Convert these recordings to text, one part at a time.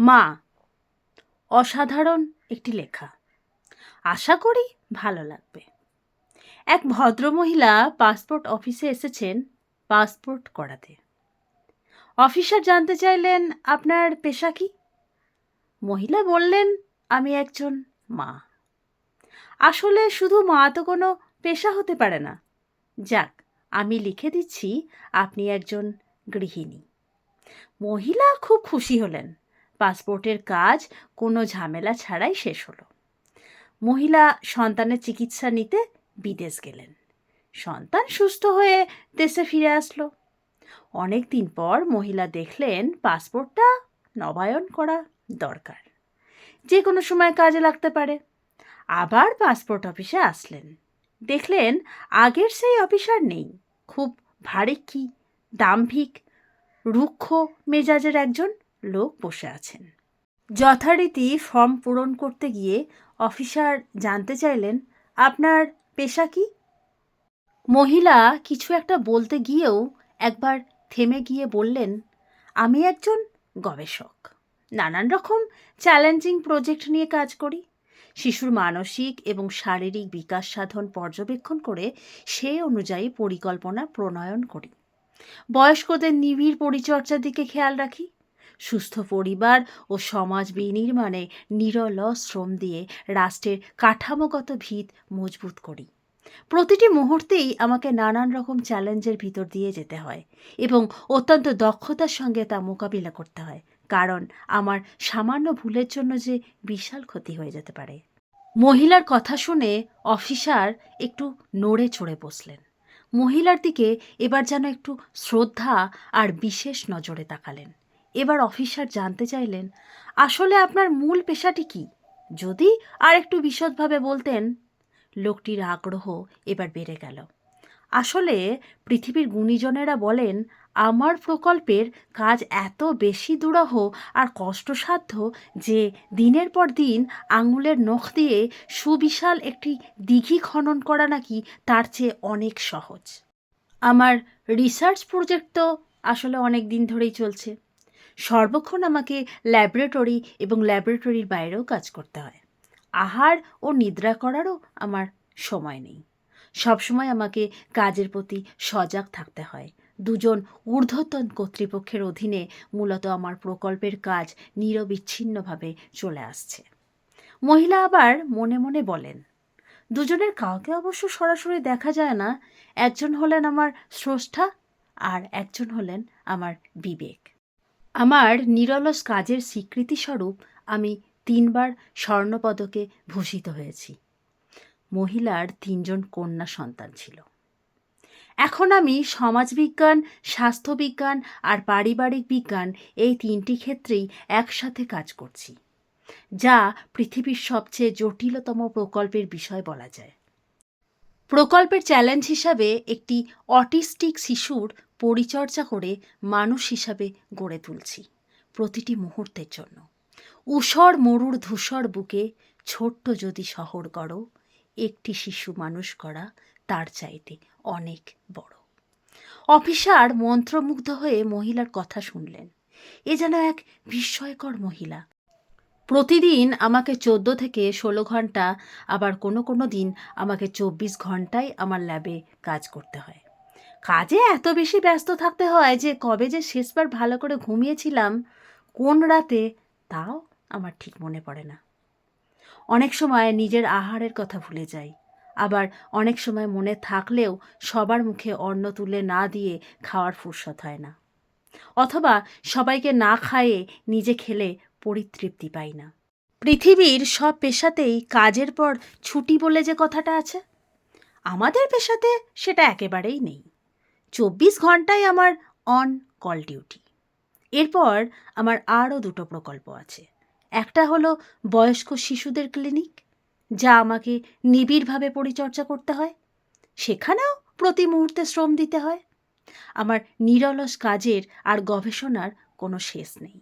মা, অসাধারণ একটি লেখা। আশা করি ভালো লাগবে। এক ভদ্রমহিলা পাসপোর্ট অফিসে এসেছেন পাসপোর্ট করাতে। অফিসার জানতে চাইলেন, আপনার পেশা কি? মহিলা বললেন, আমি একজন মা। আসলে শুধু মা তো কোনো পেশা হতে পারে না। যাক, আমি লিখে দিচ্ছি আপনি একজন গৃহিণী। মহিলা খুব খুশি হলেন। পাসপোর্টের কাজ কোনো ঝামেলা ছাড়াই শেষ হলো। মহিলা সন্তানের চিকিৎসা নিতে বিদেশ গেলেন। সন্তান সুস্থ হয়ে দেশে ফিরে আসলো। অনেক দিন পর মহিলা দেখলেন পাসপোর্টটা নবায়ন করা দরকার, যে কোনো সময় কাজে লাগতে পারে। আবার পাসপোর্ট অফিসে আসলেন। দেখলেন আগের সেই অফিসার নেই। খুব ভারিক্কি, দাম্ভিক, রুক্ষ মেজাজের একজন লোক বসে আছেন। যথারীতি ফর্ম পূরণ করতে গিয়ে অফিসার জানতে চাইলেন, আপনার পেশা কি? মহিলা কিছু একটা বলতে গিয়েও একবার থেমে গিয়ে বললেন, আমি একজন গবেষক। নানান রকম চ্যালেঞ্জিং প্রজেক্ট নিয়ে কাজ করি। শিশুর মানসিক এবং শারীরিক বিকাশ সাধন পর্যবেক্ষণ করে সে অনুযায়ী পরিকল্পনা প্রণয়ন করি। বয়স্কদের নিবিড় পরিচর্যার দিকে খেয়াল রাখি। সুস্থ পরিবার ও সমাজ বিনির্মাণে নিরলস শ্রম দিয়ে রাষ্ট্রের কাঠামোগত ভিত মজবুত করি। প্রতিটি মুহূর্তেই আমাকে নানান রকম চ্যালেঞ্জের ভিতর দিয়ে যেতে হয় এবং অত্যন্ত দক্ষতার সঙ্গে তা মোকাবিলা করতে হয়, কারণ আমার সামান্য ভুলের জন্য যে বিশাল ক্ষতি হয়ে যেতে পারে। মহিলার কথা শুনে অফিসার একটু নড়ে চড়ে বসলেন। মহিলার দিকে এবার যেন একটু শ্রদ্ধা আর বিশেষ নজরে তাকালেন। এবার অফিসার জানতে চাইলেন, আসলে আপনার মূল পেশাটি কি? যদি আর একটু বিশদভাবে বলতেন। লোকটির আগ্রহ এবার বেড়ে গেল। আসলে পৃথিবীর গুণীজনেরা বলেন, আমার প্রকল্পের কাজ এত বেশি দুরূহ আর কষ্টসাধ্য যে দিনের পর দিন আঙুলের নখ দিয়ে সুবিশাল একটি দিঘি খনন করা নাকি তার চেয়ে অনেক সহজ। আমার রিসার্চ প্রজেক্ট তো আসলে অনেক দিন ধরেই চলছে। সর্বক্ষণ আমাকে ল্যাবরেটরি এবং ল্যাবরেটরির বাইরেও কাজ করতে হয়। আহার ও নিদ্রা করারও আমার সময় নেই। সবসময় আমাকে কাজের প্রতি সজাগ থাকতে হয়। দুজন ঊর্ধ্বতন কর্তৃপক্ষের অধীনে মূলত আমার প্রকল্পের কাজ নিরবিচ্ছিন্নভাবে চলে আসছে। মহিলা আবার মনে মনে বলেন, দুজনের কাউকে অবশ্য সরাসরি দেখা যায় না। একজন হলেন আমার স্রষ্টা আর একজন হলেন আমার বিবেক। আমার নিরলস কাজের স্বীকৃতিস্বরূপ আমি 3বার স্বর্ণপদকে ভূষিত হয়েছি। মহিলার 3জন কন্যা সন্তান ছিল। এখন আমি সমাজবিজ্ঞান, স্বাস্থ্যবিজ্ঞান আর পারিবারিক বিজ্ঞান এই 3টি ক্ষেত্রেই একসাথে কাজ করছি, যা পৃথিবীর সবচেয়ে জটিলতম প্রকল্পের বিষয় বলা যায়। প্রকল্পের চ্যালেঞ্জ হিসাবে একটি অটিস্টিক শিশুর পরিচর্যা করে মানুষ হিসাবে গড়ে তুলছি, প্রতিটি মুহূর্তের জন্য। ঊষর মরুর ধূসর বুকে ছোট্ট যদি শহর গড়, একটি শিশু মানুষ করা তার চাইতে অনেক বড়। অফিসার মন্ত্রমুগ্ধ হয়ে মহিলার কথা শুনলেন। এ যেন এক বিস্ময়কর মহিলা। প্রতিদিন আমাকে 14 থেকে 16 ঘন্টা, আবার কোনো কোনো দিন আমাকে 24 ঘন্টায় আমার ল্যাবে কাজ করতে হয়। কাজে এত বেশি ব্যস্ত থাকতে হয় যে কবে যে শেষবার ভালো করে ঘুমিয়েছিলাম, কোন রাতে, তাও আমার ঠিক মনে পড়ে না। অনেক সময় নিজের আহারের কথা ভুলে যাই। আবার অনেক সময় মনে থাকলেও সবার মুখে অন্ন তুলে না দিয়ে খাওয়ার ফুরসত হয় না। অথবা সবাইকে না খাইয়ে নিজে খেলে পরিতৃপ্তি পাই না। পৃথিবীর সব পেশাতেই কাজের পর ছুটি বলে যে কথাটা আছে, আমাদের পেশাতে সেটা একেবারেই নেই। 24 ঘন্টাই আমার অন কল ডিউটি। এরপর আমার আরও 2টো প্রকল্প আছে। একটা হলো বয়স্ক শিশুদের ক্লিনিক, যা আমাকে নিবিড়ভাবে পরিচর্যা করতে হয়। সেখানেও প্রতি মুহূর্তে শ্রম দিতে হয়। আমার নিরলস কাজের আর গবেষণার কোনো শেষ নেই।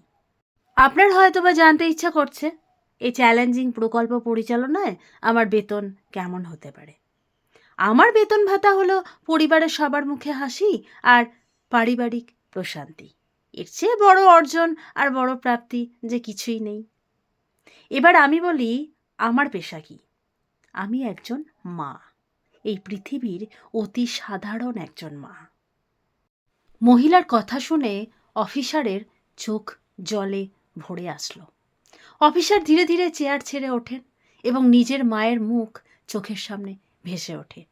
আপনার হয়তোবা জানতে ইচ্ছা করছে, এই চ্যালেঞ্জিং প্রকল্প পরিচালনায় আমার বেতন কেমন হতে পারে। আমার বেতন ভাতা হলো পরিবারের সবার মুখে হাসি আর পারিবারিক প্রশান্তি। এর চেয়ে বড় অর্জন আর বড় প্রাপ্তি যে কিছুই নেই। এবার আমি বলি, আমার পেশা কি? আমি একজন মা, এই পৃথিবীর অতি সাধারণ একজন মা। মহিলার কথা শুনে অফিসারের চোখ জলে ভরে আসলো। অফিসার ধীরে ধীরে চেয়ার ছেড়ে ওঠেন এবং নিজের মায়ের মুখ চোখের সামনে ভেসে ওঠে।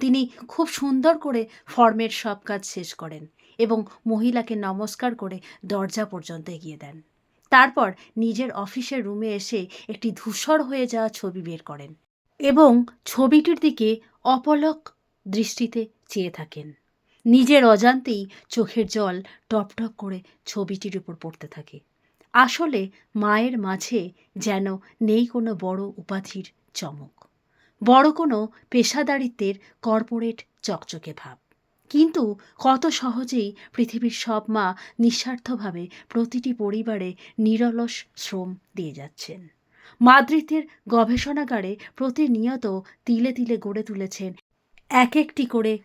তিনি খুব সুন্দর করে ফর্মের সব কাজ শেষ করেন এবং মহিলাকে নমস্কার করে দরজা পর্যন্ত এগিয়ে দেন। তারপর নিজের অফিসের রুমে এসে একটি ধূসর হয়ে যাওয়া ছবি বের করেন এবং ছবিটির দিকে অপলক দৃষ্টিতে চেয়ে থাকেন। নিজের অজান্তেই চোখের জল টপটপ করে ছবিটির উপর পড়তে থাকে। আসলে মায়ের মাঝে যেন নেই কোনো বড় উপাধির চমক, বড় কোনো পেশাদারিত্বের কর্পোরেট চকচকে ভাব। কিন্তু কত সহজেই পৃথিবীর সব মা নিঃস্বার্থভাবে প্রতিটি পরিবারে নিরলস শ্রম দিয়ে যাচ্ছেন। মাতৃত্বের গবেষণাগারে প্রতিনিয়ত তিলে তিলে গড়ে তুলেছেন এক একটি করে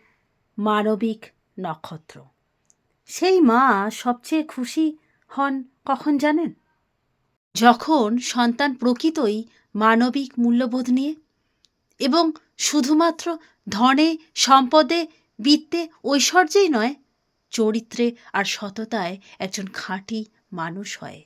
মানবিক নক্ষত্র। সেই মা সবচেয়ে খুশি হন কখন জানেন? যখন সন্তান প্রকৃতই মানবিক মূল্যবোধ নিয়ে এবং শুধুমাত্র ধনে, সম্পদে, বিত্তে, ঐশ্বর্যেই নয়, চরিত্রে আর সততায় একজন খাঁটি মানুষ হয়।